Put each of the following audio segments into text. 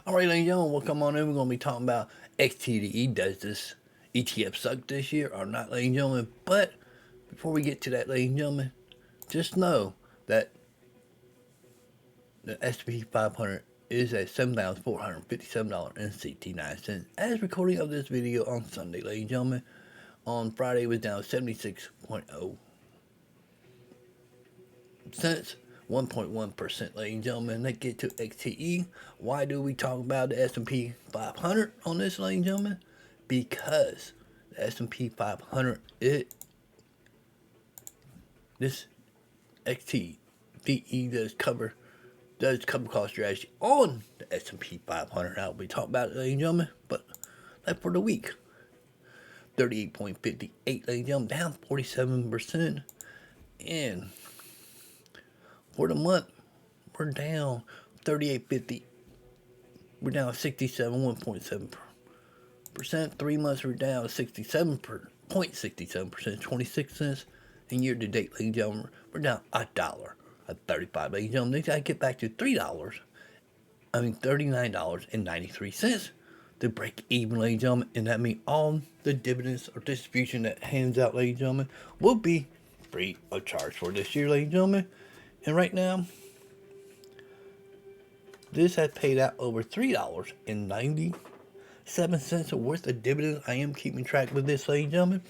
Alright, ladies and gentlemen, welcome on in. We're going to be talking about XDTE. Does this ETF suck this year or not, ladies and gentlemen? But before we get to that, ladies and gentlemen, just know that the S&P 500 is at $7,457.69 as recording of this video on Sunday, ladies and gentlemen. On Friday, it was down 76.0 cents. 1.1%, ladies and gentlemen. Let's get to XTE. Why do we talk about the S&P 500 on this, ladies and gentlemen? Because the S&P 500, this XTE does cover cost strategy on the S&P 500. I'll be talking about it, ladies and gentlemen. But like for the week, 38.58, ladies and gentlemen, down 47%. And for the month, we're down 38.50. We're down 1.7%. 3 months, we're down 0.67%, 26 cents. And year to date, ladies and gentlemen, we're down $1.35. Ladies and gentlemen, they gotta get back to $39.93 to break even, ladies and gentlemen. And that means all the dividends or distribution that hands out, ladies and gentlemen, will be free of charge for this year, ladies and gentlemen. And right now, this has paid out over $3.97 worth of dividends. I am keeping track with this, ladies and gentlemen.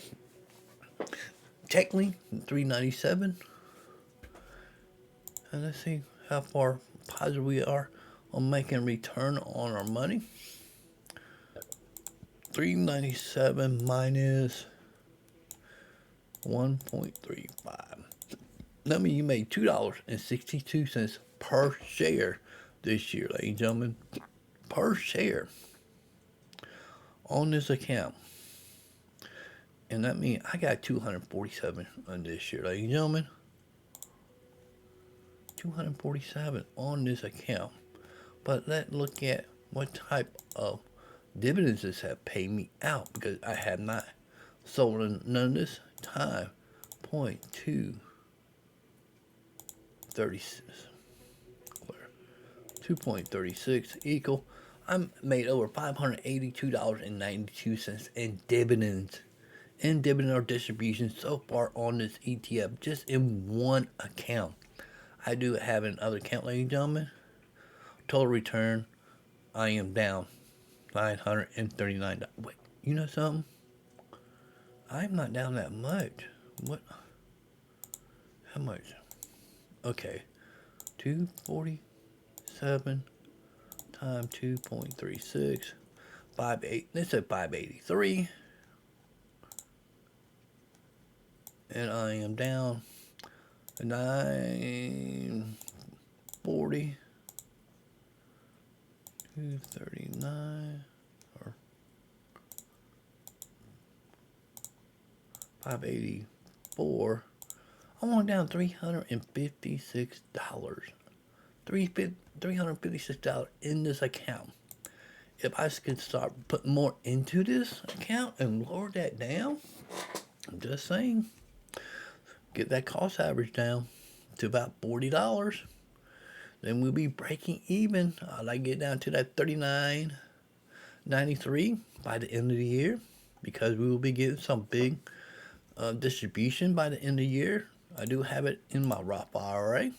Technically, $3.97. And let's see how far positive we are on making a return on our money. $3.97 minus 1.35. That means you made $2.62 per share this year, ladies and gentlemen. Per share on this account. And that means I got 247 on this year, ladies and gentlemen. 247 on this account. But let's look at what type of dividends this have paid me out, because I have not sold none of this time. 2.36 equal. I made over $582.92 in dividends. In dividend or distribution so far on this ETF, just in one account. I do have another account, ladies and gentlemen. Total return, I am down $939. Wait, you know something? I'm not down that much. What? How much? Okay, 247 times 2.36, 58. Let's say 583, and I am down 940, 239, or 584. I'm only down $356. $356 in this account. If I could start putting more into this account and lower that down, I'm just saying, get that cost average down to about $40, then we'll be breaking even. I'd like to get down to that $39.93 by the end of the year, because we will be getting some big distribution by the end of the year. I do have it in my Roth IRA.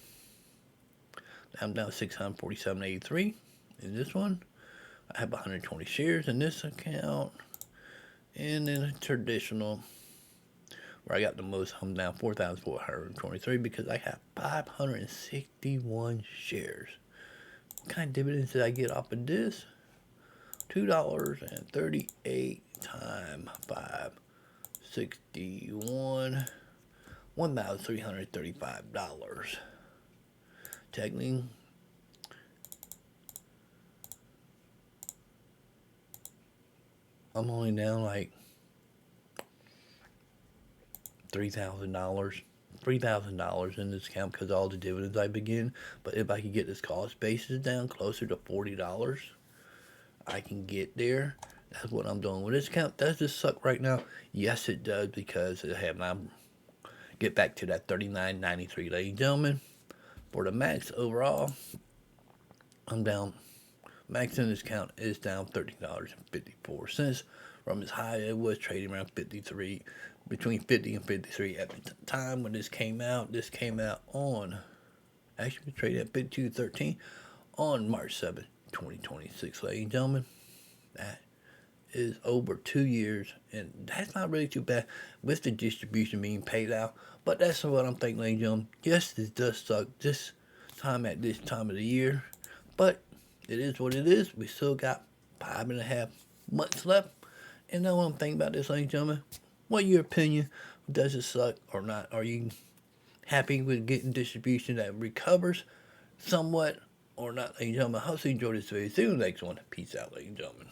I'm down $647.83 in this one. I have 120 shares in this account. And in a traditional, where I got the most, I'm down 4,423 because I have 561 shares. What kind of dividends did I get off of this? $2.38 times 561, $1,335. Technically, I'm only down like $3,000 in this account because of all the dividends I begin. But if I could get this cost basis down closer to $40, I can get there. That's what I'm doing with this account. Does this suck right now? Yes, it does, because I have my get back to that $39.93, ladies and gentlemen. For the max overall, I'm down Max in this count is down $13.54 from as high it was trading around 53, between 50 and 53 at the time when this came out. This came out on, actually we traded at 52.13 on March 7th, 2026, ladies and gentlemen. That is over 2 years, and that's not really too bad with the distribution being paid out. But that's what I'm thinking, ladies and gentlemen. Yes, this does suck this time at this time of the year, but it is what it is. We still got 5.5 months left. And now what I'm thinking about this, ladies and gentlemen, what your opinion? Does it suck or not? Are you happy with getting distribution that recovers somewhat or not, ladies and gentlemen? I hope you enjoyed this video. See you in the next one. Peace out, ladies and gentlemen.